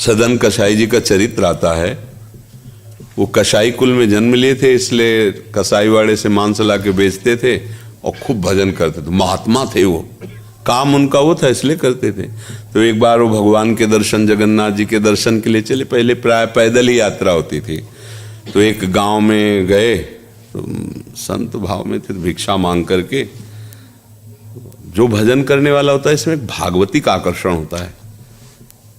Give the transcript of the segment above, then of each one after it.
सदन कसाई जी का चरित्र आता है। वो कसाई कुल में जन्म लिए थे, इसलिए कसाई वाड़े से मांस ला के बेचते थे और खूब भजन करते थे। महात्मा थे वो, काम उनका वो था इसलिए करते थे। तो एक बार वो भगवान के दर्शन, जगन्नाथ जी के दर्शन के लिए चले। पहले प्राय पैदल ही यात्रा होती थी। तो एक गांव में गए, तो संत भाव में थे, भिक्षा मांग करके। जो भजन करने वाला होता है इसमें एक भागवती का आकर्षण होता है।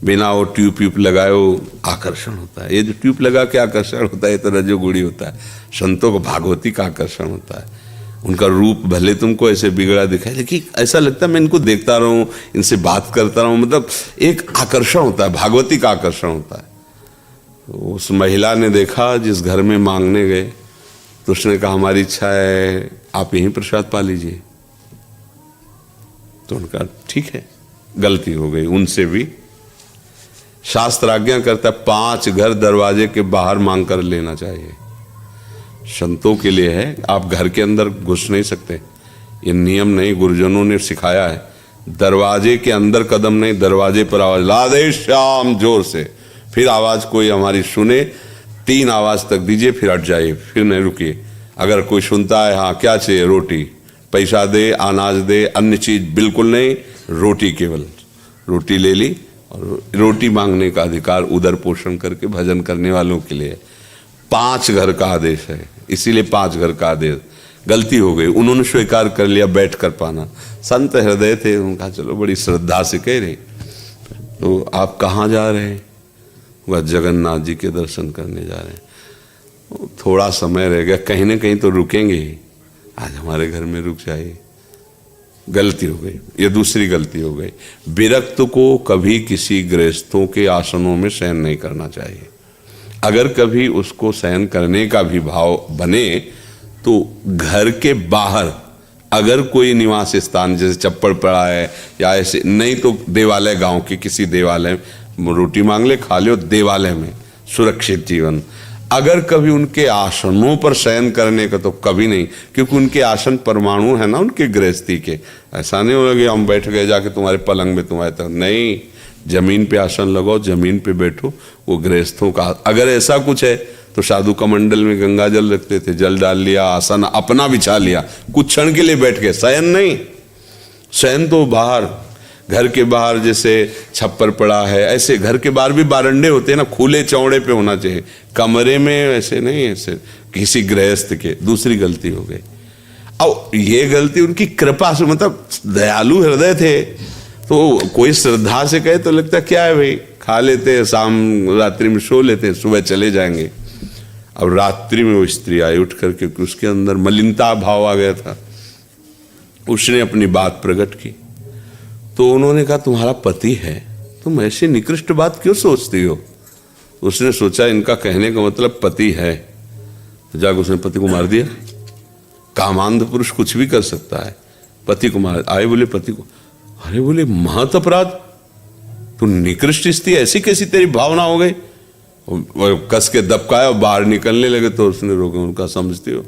बिना वो ट्यूब लगाए वो आकर्षण होता है। ये जो ट्यूब लगा के आकर्षण होता है ये तो रजोगुणी होता है। संतों को भागवती का आकर्षण होता है। उनका रूप भले तुमको ऐसे बिगड़ा दिखाए, लेकिन ऐसा लगता है मैं इनको देखता रहूं, इनसे बात करता रहूं, मतलब एक आकर्षण होता है, भागवती का आकर्षण होता है। तो उस महिला ने देखा जिस घर में मांगने गए, तो उसने कहा हमारी इच्छा है आप यहीं प्रसाद पा लीजिए। तो उनका ठीक है, गलती हो गई उनसे भी। शास्त्र आज्ञा करता है 5 घर दरवाजे के बाहर मांग कर लेना चाहिए। संतों के लिए है, आप घर के अंदर घुस नहीं सकते, ये नियम नहीं, गुरुजनों ने सिखाया है। दरवाजे के अंदर कदम नहीं, दरवाजे पर आवाज, राधे श्याम, जोर से। फिर आवाज कोई हमारी सुने, 3 आवाज तक दीजिए, फिर हट जाइए, फिर नहीं रुकिए। अगर कोई सुनता है, हाँ क्या चाहिए, रोटी, पैसा दे, अनाज दे, अन्य चीज बिल्कुल नहीं, रोटी केवल। रोटी ले ली, और रोटी मांगने का अधिकार उदर पोषण करके भजन करने वालों के लिए 5 घर का आदेश है, इसीलिए 5 घर का आदेश। गलती हो गई, उन्होंने स्वीकार कर लिया बैठ कर पाना। संत हृदय थे, उनका चलो बड़ी श्रद्धा से कह रहे, तो आप कहाँ जा रहे हैं? वह जगन्नाथ जी के दर्शन करने जा रहे हैं। थोड़ा समय रह गया, कहीं ना कहीं तो रुकेंगे ही, आज हमारे घर में रुक जाइए। गलती हो गई, ये दूसरी गलती हो गई। विरक्त को कभी किसी गृहस्थों के आसनों में शयन नहीं करना चाहिए। अगर कभी उसको शयन करने का भी भाव बने तो घर के बाहर अगर कोई निवास स्थान जैसे चप्पड़ पड़ा है या ऐसे, नहीं तो देवालय, गांव के किसी देवालय, रोटी मांग ले, खा लो देवालय में, सुरक्षित जीवन। अगर कभी उनके आसनों पर शयन करने का तो कभी नहीं, क्योंकि उनके आसन परमाणु है ना उनके गृहस्थी के। ऐसा नहीं होगा कि हम बैठ गए जाके तुम्हारे पलंग में, तुम्हारे तक नहीं, जमीन पे आसन लगाओ, जमीन पे बैठो। वो गृहस्थों का, अगर ऐसा कुछ है तो साधु कमंडल में गंगा जल रखते थे, जल डाल लिया, आसन अपना बिछा लिया, कुछ क्षण के लिए बैठ गए, शयन नहीं। शयन तो बाहर, घर के बाहर जैसे छप्पर पड़ा है, ऐसे घर के बाहर भी बारंडे होते हैं ना, खुले चौड़े पे होना चाहिए, कमरे में ऐसे नहीं, ऐसे किसी गृहस्थ के। दूसरी गलती हो गई। अब ये गलती उनकी कृपा से, मतलब दयालु हृदय थे, तो कोई श्रद्धा से कहे तो लगता क्या है भाई, खा लेते हैं, शाम रात्रि में सो लेते हैं, सुबह चले जाएंगे। अब रात्रि में वो स्त्री आई उठ करके, क्योंकि उसके अंदर मलिनता भाव आ गया था, उसने अपनी बात प्रकट की। तो उन्होंने कहा तुम्हारा पति है, तुम ऐसी निकृष्ट बात क्यों सोचती हो? उसने सोचा इनका कहने का मतलब पति है, तो जाकर उसने पति को मार दिया। कामांध पुरुष कुछ भी कर सकता है, पति को मार। आए बोले पति को, अरे बोले महत अपराध, तू निकृष्ट स्त्री, ऐसी कैसी तेरी भावना हो गई? कस के दबकाया और बाहर निकलने लगे। तो उसने रोका, उनका समझती हो,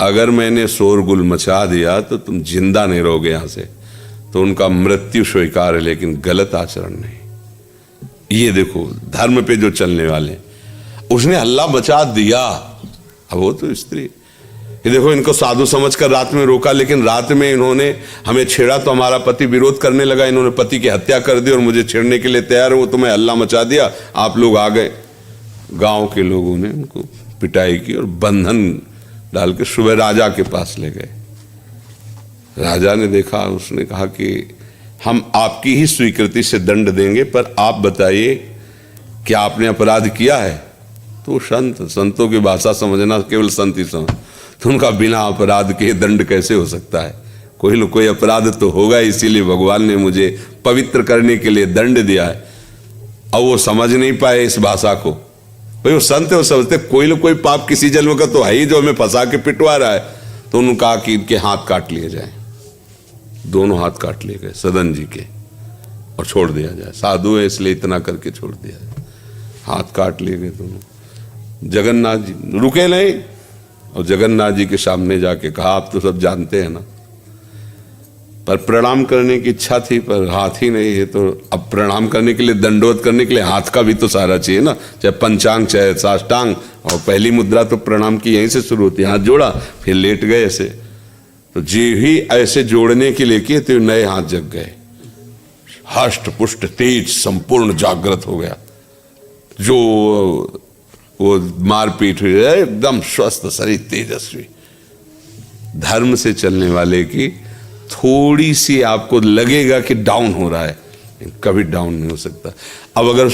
अगर मैंने शोरगुल मचा दिया तो तुम जिंदा नहीं रहोगे यहां से, तो उनका मृत्यु स्वीकार है, लेकिन गलत आचरण नहीं। ये देखो धर्म पे जो चलने वाले, उसने हल्ला मचा दिया। अब वो तो स्त्री, ये देखो इनको साधु समझकर रात में रोका, लेकिन रात में इन्होंने हमें छेड़ा तो हमारा पति विरोध करने लगा, इन्होंने पति की हत्या कर दी और मुझे छेड़ने के लिए तैयार हो, तो मैं हल्ला मचा दिया, आप लोग आ गए। गांव के लोगों ने उनको पिटाई की और बंधन डाल के सुबह राजा के पास ले गए। राजा ने देखा, उसने कहा कि हम आपकी ही स्वीकृति से दंड देंगे, पर आप बताइए क्या आपने अपराध किया है? तो संतों की भाषा समझना केवल संत ही समझ। तो उनका बिना अपराध के दंड कैसे हो सकता है? कोई न कोई अपराध तो होगा, इसीलिए भगवान ने मुझे पवित्र करने के लिए दंड दिया है। अब वो समझ नहीं पाए इस भाषा को। भाई वो संत है, वो समझते कोई न कोई पाप किसी जन्म का तो है ही जो हमें फंसा के पिटवा रहा है। तो उन्होंने कहा कि इनके हाथ काट लिए जाए। दोनों हाथ काट लिए गए सदन जी के और छोड़ दिया जाए, साधु है इसलिए इतना करके छोड़ दिया जाए। हाथ काट लिए गए दोनों। जगन्नाथ जी रुके नहीं और जगन्नाथ जी के सामने जाके कहा, आप तो सब जानते हैं ना, पर प्रणाम करने की इच्छा थी पर हाथ ही नहीं है, तो अब प्रणाम करने के लिए, दंडवत करने के लिए हाथ का भी तो सहारा चाहिए ना, चाहे पंचांग चाहे साष्टांग। और पहली मुद्रा तो प्रणाम की यहीं से शुरू होती है, हाथ जोड़ा फिर लेट गए ऐसे। तो जी ही ऐसे जोड़ने के लिए किए तो नए हाथ जग गए, हष्ट पुष्ट तेज संपूर्ण जागृत हो गया। जो वो मारपीट हुई एकदम स्वस्थ शरीर तेजस्वी। धर्म से चलने वाले की थोड़ी सी आपको लगेगा कि डाउन हो रहा है, कभी डाउन नहीं हो सकता। अब अगर